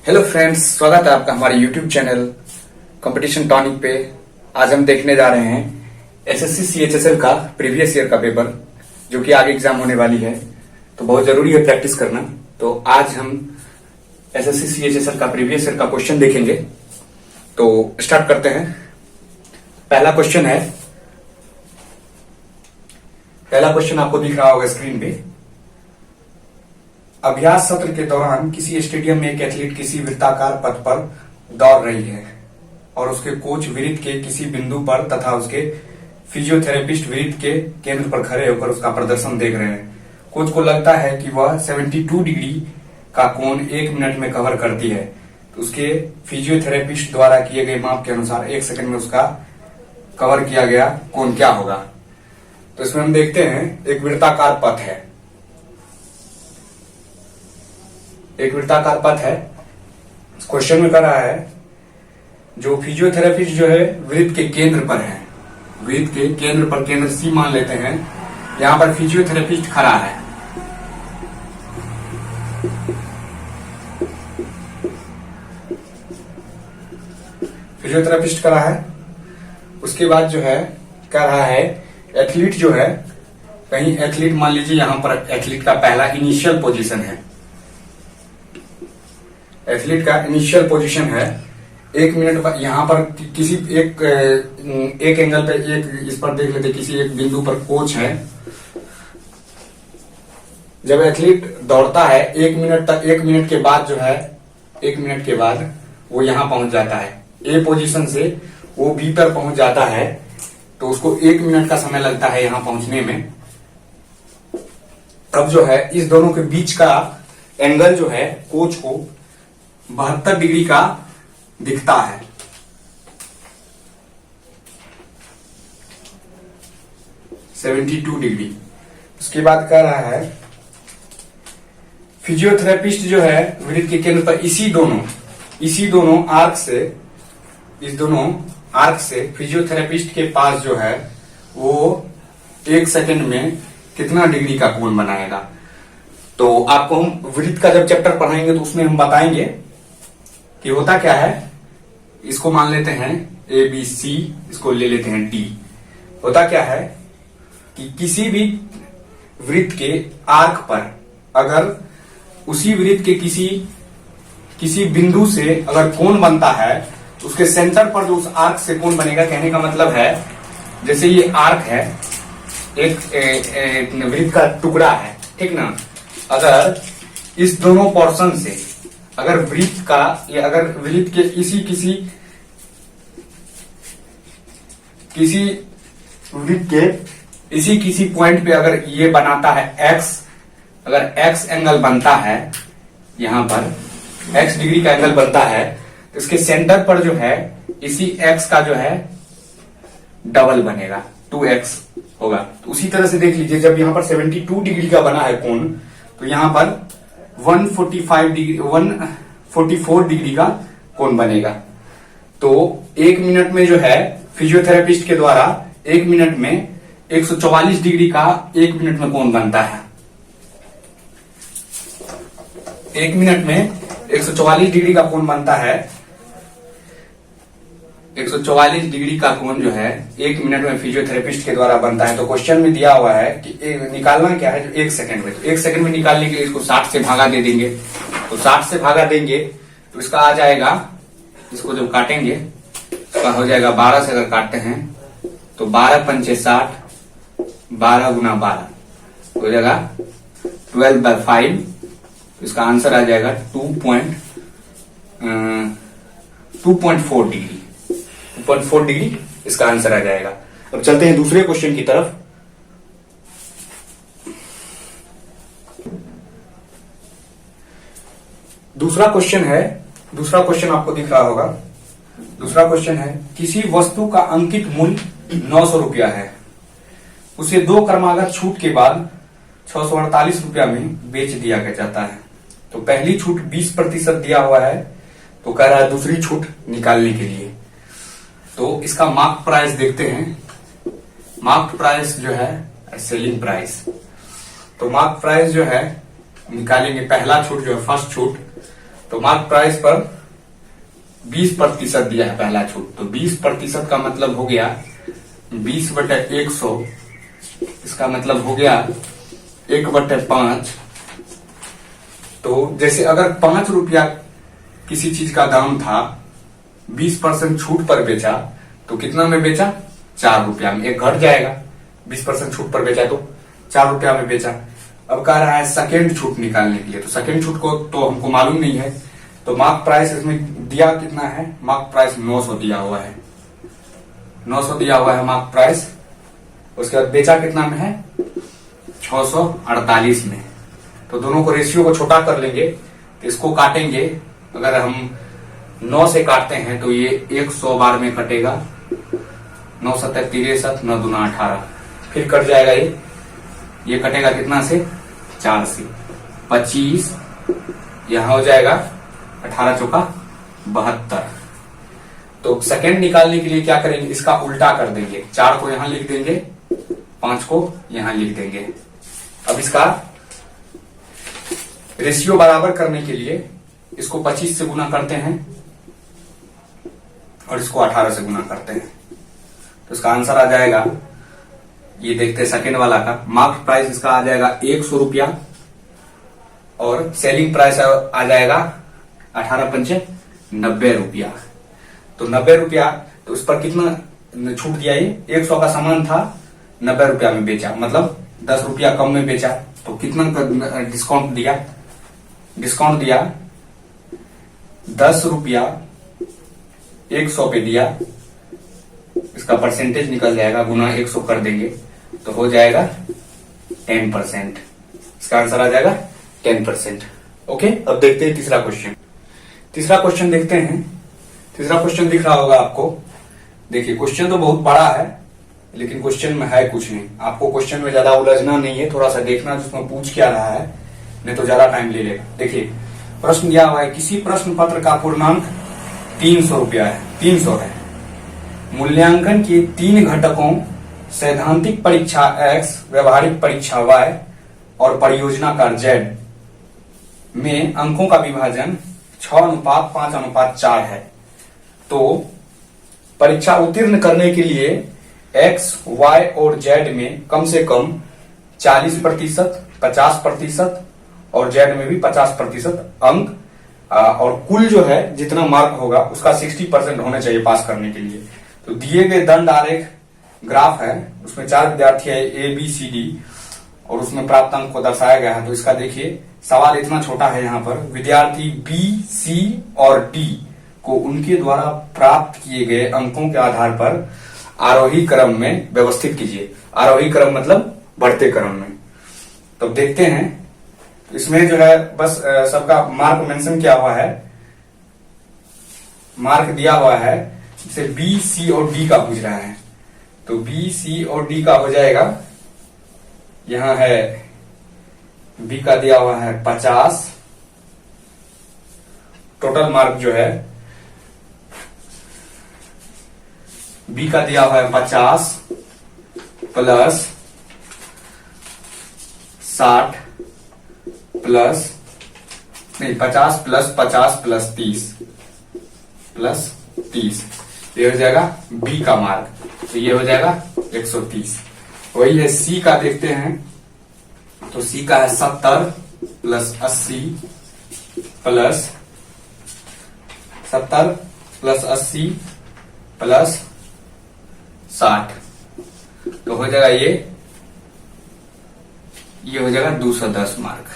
Hello friends, स्वागत है आपका हमारे यूट्यूब चैनल कंपटीशन टॉनिक पे। आज हम देखने जा रहे हैं एसएससी सीएचएसएल का प्रीवियस ईयर का पेपर, जो कि आगे एग्जाम होने वाली है, तो बहुत जरूरी है प्रैक्टिस करना। तो आज हम एसएससी सीएचएसएल का प्रीवियस ईयर का क्वेश्चन देखेंगे। तो स्टार्ट करते हैं। पहला क्वेश्चन आपको दिख रहा होगा स्क्रीन पे। अभ्यास सत्र के दौरान किसी स्टेडियम में एक एथलीट किसी वृत्ताकार पथ पर दौड़ रही है और उसके कोच वृत्त के किसी बिंदु पर तथा उसके फिजियोथेरेपिस्ट वृत्त के केंद्र पर खड़े होकर उसका प्रदर्शन देख रहे हैं। कोच को लगता है कि वह 72 डिग्री का कोण 1 मिनट में कवर करती है। तो उसके फिजियोथेरेपिस्ट द्वारा किए गए माप के अनुसार 1 सेकंड में उसका कवर किया गया कोण क्या होगा। तो इसमें हम देखते हैं एक वृत्ताकार पथ है। क्वेश्चन में कर रहा है जो फिजियोथेरेपिस्ट जो है वृत्त के केंद्र पर है, वृत्त के केंद्र पर, केंद्र सी मान लेते हैं, यहां पर फिजियोथेरेपिस्ट खड़ा है। फिजियोथेरेपिस्ट खड़ा है। उसके बाद जो है कह रहा है एथलीट जो है, कहीं एथलीट मान लीजिए, यहां पर एथलीट का पहला इनिशियल पोजीशन है। एथलीट का इनिशियल पोजीशन है 1 मिनट पर। यहां पर किसी एक एंगल पे, एक इस पर देख लेते, किसी एक बिंदु पर कोच है। जब एथलीट दौड़ता है 1 मिनट तक, 1 मिनट के बाद जो है, 1 मिनट के बाद वो यहां पहुंच जाता है। ए पोजीशन से वो बी पर पहुंच जाता है, तो उसको 1 मिनट का समय लगता है यहां पहुंचने में। तब जो है इस दोनों के बीच का एंगल जो है कोच को 72 डिग्री का दिखता है। डिग्री। उसके बाद कह रहा है फिजियोथेरेपिस्ट जो है वृत्त के केंद्र पर इसी दोनों आर्क से फिजियोथेरेपिस्ट के पास जो है वो 1 सेकंड में कितना डिग्री का कोण बनाएगा। तो आपको हम वृत्त का जब चैप्टर पढ़ाएंगे तो उसमें हम बताएंगे कि होता क्या है। इसको मान लेते हैं ABC, इसको ले लेते हैं D। होता क्या है कि किसी भी वृत्त के आर्क पर अगर उसी वृत्त के किसी बिंदु से अगर कोण बनता है, तो उसके सेंटर पर जो उस आर्क से कोण बनेगा, कहने का मतलब है जैसे ये आर्क है, एक वृत्त का टुकड़ा है, ठीक ना। अगर इस दोनों पोर्शन से अगर वृत्त का, या अगर वृत्त के किसी पॉइंट पे अगर ये बनाता है X, अगर X एंगल बनता है, यहां पर X डिग्री का एंगल बनता है, तो इसके सेंटर पर जो है इसी X का जो है डबल बनेगा, 2X होगा। तो उसी तरह से देख लीजिए, जब यहां पर 72 डिग्री का बना है कोण, तो यहां पर 144 डिग्री का कोण बनेगा। तो 1 मिनट में जो है फिजियोथेरेपिस्ट के द्वारा 1 मिनट में 144 डिग्री का 1 मिनट में कोण बनता है। 1 मिनट में 144 डिग्री का कोण बनता है। 144 डिग्री का कोण जो है 1 मिनट में फिजियोथेरेपिस्ट के द्वारा बनता है। तो क्वेश्चन में दिया हुआ है कि निकालना क्या है, जो 1 सेकंड में। तो 1 सेकंड में निकालने के लिए इसको 60 से भागा दे देंगे। तो 60 से भागा देंगे तो इसका आ जाएगा, इसको जब काटेंगे इसका हो जाएगा 12 से अगर काटते हैं तो 12 पंचे 60, 12 गुना 12 हो जाएगा 12/5। तो इसका आंसर आ जाएगा 2.4 डिग्री। 2.4 डिग्री इसका आंसर आ जाएगा। अब चलते हैं दूसरे क्वेश्चन की तरफ। दूसरा क्वेश्चन आपको दिख रहा होगा। दूसरा क्वेश्चन है किसी वस्तु का अंकित मूल्य 900 रुपया है, उसे 2 क्रमागत छूट के बाद 648 रुपया में बेच दिया जाता है। तो पहली छूट 20% दिया हुआ है, तो कह रहा है दूसरी छूट निकालने के लिए। तो इसका मार्क प्राइस देखते हैं। मार्क प्राइस जो है सेलिंग प्राइस। तो मार्क प्राइस जो है निकालेंगे। पहला छूट जो है फर्स्ट छूट तो मार्क प्राइस पर 20% दिया है पहला छूट। तो 20% का मतलब हो गया 20/100, इसका मतलब हो गया 1/5। तो जैसे अगर 5 रुपया किसी चीज का दाम था, 20% छूट पर बेचा तो कितना में बेचा? 4 रुपया में। एक घट जाएगा, 20% छूट पर बेचा तो 4 रुपया में बेचा। अब कह रहा है सेकेंड छूट निकालने के लिए, तो सेकेंड छूट को तो हमको मालूम नहीं है। तो मार्क प्राइस इसमें दिया कितना है? मार्क प्राइस 900 दिया हुआ है, 900 दिया हुआ है मार्क प्राइस। उसके बाद बेचा कितना में है? 648 में। तो दोनों को रेशियो को छोटा कर लेंगे, तो इसको काटेंगे। अगर हम 9 से काटते हैं तो ये 100 बार में कटेगा, 9 7 63, 9 दूना 18, फिर कट जाएगा ये कटेगा कितना से? 4 से 25, यहां हो जाएगा 18 चौका 72। तो सेकेंड निकालने के लिए क्या करेंगे? इसका उल्टा कर देंगे, 4 को यहां लिख देंगे, 5 को यहां लिख देंगे। अब इसका रेशियो बराबर करने के लिए इसको 25 से गुना करते हैं और इसको 18 से गुना करते हैं, तो इसका आंसर आ जाएगा, ये देखते हैं सेकेंड वाला का। मार्क प्राइस इसका आ जाएगा 100 रुपया और सेलिंग प्राइस आ जाएगा 18×5 90 रुपया। तो 90 रुपया, तो इस पर कितना छूट दिया? ये 100 का सामान था, 90 रुपया में बेचा, मतलब 10 रुपया कम में बेचा। तो कितना डिस्काउंट दिया? डिस्काउंट दिया 10 रुपया 100 पे दिया। इसका परसेंटेज निकल जाएगा, गुना 100 कर देंगे तो हो जाएगा 10%। इसका आंसर आ जाएगा 10%। ओके, अब देखते हैं तीसरा क्वेश्चन। तीसरा क्वेश्चन देखते हैं। तीसरा क्वेश्चन दिख रहा होगा आपको। देखिए, क्वेश्चन तो बहुत बड़ा है, लेकिन क्वेश्चन में है कुछ नहीं। आपको क्वेश्चन में ज्यादा उलझना नहीं है, थोड़ा सा देखना जिसमें पूछ क्या रहा है, नहीं तो ज्यादा टाइम ले लेगा। देखिए, प्रश्न दिया हुआ है, किसी प्रश्न पत्र का पूर्णांक 300 रुपया है, 300 है। मूल्यांकन के 3 घटकों सैद्धांतिक परीक्षा X, व्यवहारिक परीक्षा Y और परियोजना कार्य Z में अंकों का विभाजन 6:5:4 है। तो परीक्षा उत्तीर्ण करने के लिए X, Y और Z में कम से कम 40%, 50% और Z में भी 50% अंक, और कुल जो है जितना मार्क होगा उसका 60% होना चाहिए पास करने के लिए। तो दिए गए दंड आरेख ग्राफ है, उसमें 4 विद्यार्थी है, A B C D, और उसमें प्राप्त अंक को दर्शाया गया है। तो इसका देखिए, सवाल इतना छोटा है, यहाँ पर विद्यार्थी B, C और D को उनके द्वारा प्राप्त किए गए अंकों के आधार पर आरोही क्रम में व्यवस्थित कीजिए। आरोही क्रम मतलब बढ़ते क्रम में। तो देखते हैं, इसमें जो है बस सबका मार्क मेंशन किया हुआ है, मार्क दिया हुआ है। जैसे B, C और D का पूछ रहा है, तो B, C और D का हो जाएगा, यहां है B का दिया हुआ है 50, टोटल मार्क जो है B का दिया हुआ है 50 प्लस 60 प्लस नहीं 50 प्लस 50 प्लस 30 ये हो जाएगा B का मार्क, तो ये हो जाएगा 130। वही है C का, देखते हैं। तो C का है 70 प्लस 80 प्लस 70 प्लस 80 प्लस 60, तो हो जाएगा ये हो जाएगा 210 मार्क।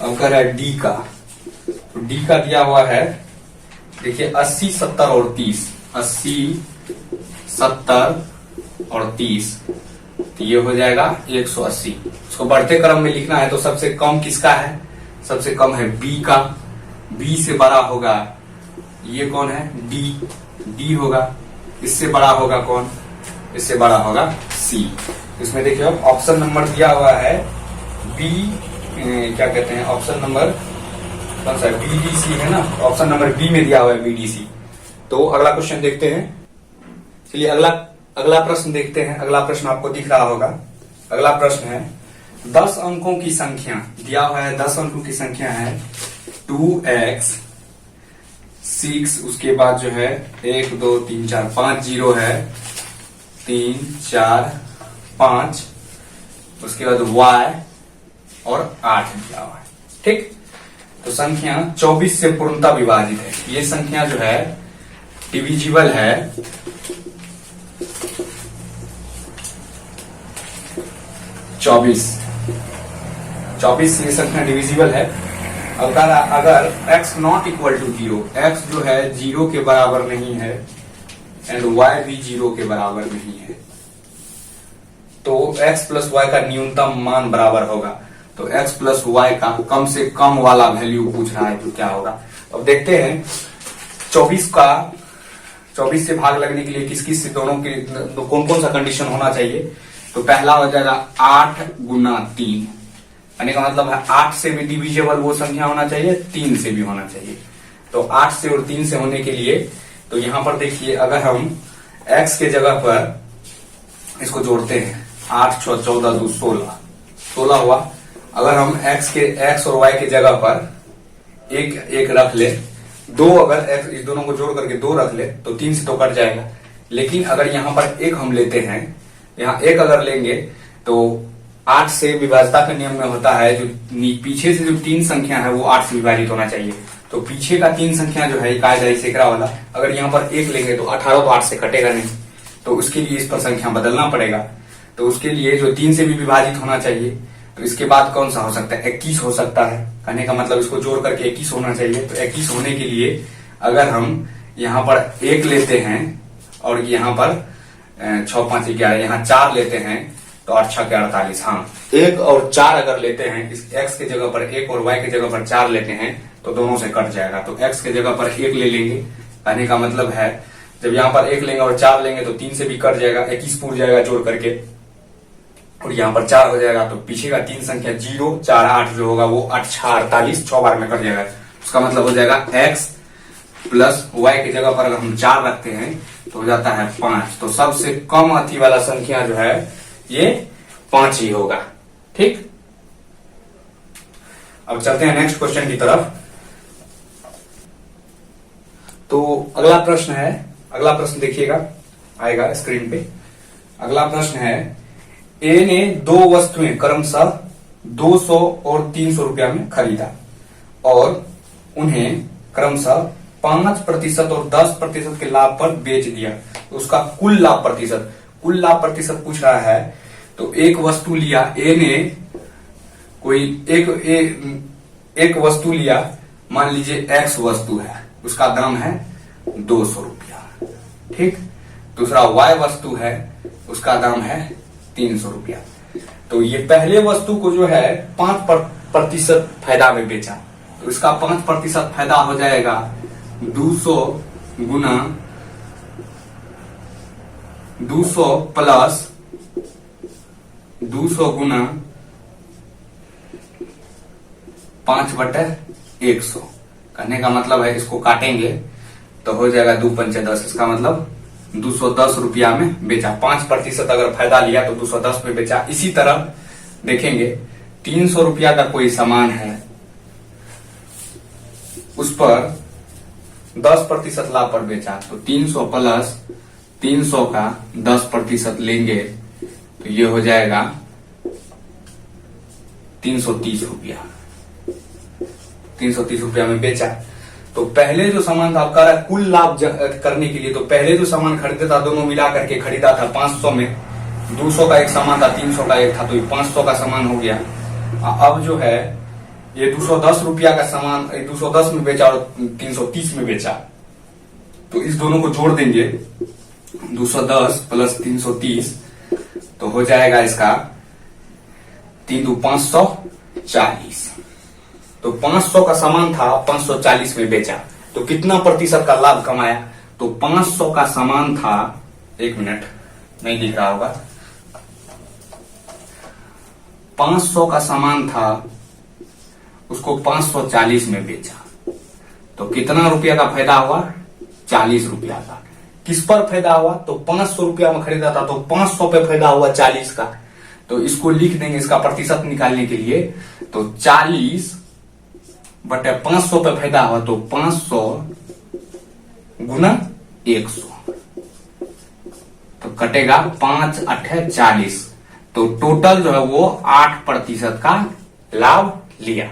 अब कह रहा है D का, तो D का दिया हुआ है, देखिए 80, 70 और 30, 80, 70 और 30, तो ये हो जाएगा 180। उसको बढ़ते क्रम में लिखना है, तो सबसे कम किसका है? सबसे कम है B का। B से बड़ा होगा ये कौन है? D होगा। इससे बड़ा होगा कौन? इससे बड़ा होगा C। इसमें देखिए ऑप्शन नंबर दिया हुआ है B, क्या कहते हैं ऑप्शन नंबर कौन सा? BDC है ना, ऑप्शन नंबर B में दिया हुआ है BDC। तो अगला क्वेश्चन देखते हैं। चलिए अगला प्रश्न देखते हैं। अगला प्रश्न आपको दिख रहा होगा। अगला प्रश्न है 10 अंकों की संख्या दिया हुआ है, 10 अंकों की संख्या है 2x 6, उसके बाद जो है 1 2 3 4 5 जीरो है, 3 4 5, उसके बाद y और 8 दिया हुआ है। ठीक, तो संख्या 24 से पूर्णतः विभाजित है। ये संख्या जो है डिविजिबल है 24 से ये संख्या डिविजिबल है। अगर x not equal to 0, x जो है 0 के बराबर नहीं है एंड y भी 0 के बराबर नहीं है, तो x प्लस y का न्यूनतम मान बराबर होगा। तो x प्लस y का कम से कम वाला वैल्यू पूछ रहा है तो क्या होगा। अब देखते हैं 24 से भाग लगने के लिए किस किस से दोनों के कौन कौन सा कंडीशन होना चाहिए। तो पहला हो जाएगा 8 गुना 3, यानी का मतलब है 8 से भी डिविजिबल वो संख्या होना चाहिए, 3 से भी होना चाहिए। तो 8 से और 3 से होने के लिए तो यहां पर देखिए, अगर हम x के जगह पर इसको जोड़ते हैं, 8 6 14 2 16 हुआ। अगर हम x और y के जगह पर एक रख ले, 2 अगर x इस दोनों को जोड़ करके 2 रख ले तो 3 से तो कट जाएगा। लेकिन अगर यहां पर 1 हम लेते हैं, यहाँ 1 अगर लेंगे तो 8 से विभाजता के नियम में होता है जो पीछे से जो 3 संख्या है वो 8 से विभाजित होना चाहिए। तो पीछे का 3 संख्या जो है कहा जाए सेकड़ा वाला, अगर यहाँ पर 1 लेंगे तो 18 तो 8 से कटेगा नहीं, तो उसके लिए इस पर संख्या बदलना पड़ेगा। तो उसके लिए जो 3 से भी विभाजित होना चाहिए, तो इसके बाद कौन सा हो सकता है, 21 हो सकता है। कहने का मतलब इसको जोड़ करके 21 होना चाहिए। तो 21 होने के लिए अगर हम यहाँ पर 1 लेते हैं और यहाँ पर 6 5 11, यहाँ 4 लेते हैं तो 8 6 48, हाँ 1 और 4 अगर लेते हैं, इस x के जगह पर 1 और y के जगह पर 4 लेते हैं तो दोनों से कट जाएगा। तो x के जगह पर 1 ले लेंगे, कहने का मतलब है जब यहाँ पर 1 लेंगे और 4 लेंगे तो 3 से भी कट जाएगा, 21 पूर जाएगा जोड़ करके, और यहाँ पर 4 हो जाएगा। तो पीछे का 3 संख्या 0 4 8 जो होगा वो 8 6 48 6 बार में कट जाएगा। उसका मतलब हो जाएगा x प्लस y की जगह पर अगर हम 4 रखते हैं तो हो जाता है 5। तो सबसे कम अति वाला संख्या जो है ये 5 ही होगा। ठीक, अब चलते हैं नेक्स्ट क्वेश्चन की तरफ। तो अगला प्रश्न देखिएगा, आएगा स्क्रीन पे। अगला प्रश्न है, ए ने 2 वस्तुएं क्रमशः 200 और 300 रुपया में खरीदा और उन्हें क्रमशः 5% और 10% के लाभ पर बेच दिया। तो उसका कुल लाभ प्रतिशत पूछ रहा है। तो एक वस्तु लिया ए ने, कोई एक वस्तु लिया, मान लीजिए x वस्तु है, उसका दाम है 200 रुपया। ठीक, दूसरा y वस्तु है, उसका दाम है 300 रुपया। तो ये पहले वस्तु को जो है 5% फायदा में बेचा, तो इसका 5% फायदा हो जाएगा 200 गुना 200 प्लस 200 गुना 5/100। कहने का मतलब है इसको काटेंगे तो हो जाएगा 2 5 10, इसका मतलब 210 रुपया में बेचा। 5% अगर फायदा लिया तो 210 में बेचा। इसी तरह देखेंगे 300 रुपया का कोई सामान है, उस पर 10% लाभ पर बेचा, तो 300 प्लस 300 का 10% लेंगे तो ये हो जाएगा 330 रुपया। 330 रुपया में बेचा। तो पहले जो सामान था, आपका कुल लाभ करने के लिए, तो पहले जो सामान खरीदा था दोनों मिला करके खरीदा था 500 में, 200 का एक सामान था, 300 का एक था, तो ये 500 का सामान हो गया। अब जो है ये 210 रुपया का सामान 210 में बेचा और 330 में बेचा, तो इस दोनों को जोड़ देंगे, 210 प्लस 330, तो हो जाएगा इसका 3 2 540। तो 500 का सामान था, 540 में बेचा, तो कितना प्रतिशत का लाभ कमाया। तो 500 का सामान था, 1 मिनट नहीं दिख रहा होगा, 500 का सामान था, उसको 540 में बेचा, तो कितना रुपया का फायदा हुआ, 40 रुपया का। किस पर फायदा हुआ, तो 500 रुपया में खरीदा था तो 500 पे फायदा हुआ 40 का। तो इसको लिख देंगे इसका प्रतिशत निकालने के लिए, तो 40 बटे 500 पे फायदा हुआ तो 500 गुना 100 तो कटेगा 5 8 40। तो टोटल जो है वो 8% का लाभ लिया।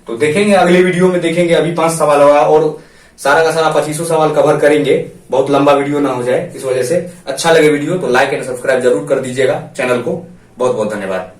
तो देखेंगे अगले वीडियो में, देखेंगे अभी 5 सवाल होगा और सारा का सारा 25 सवाल कवर करेंगे। बहुत लंबा वीडियो ना हो जाए, इस वजह से अच्छा लगे वीडियो तो लाइक एंड सब्सक्राइब जरूर कर दीजिएगा चैनल को। बहुत बहुत धन्यवाद।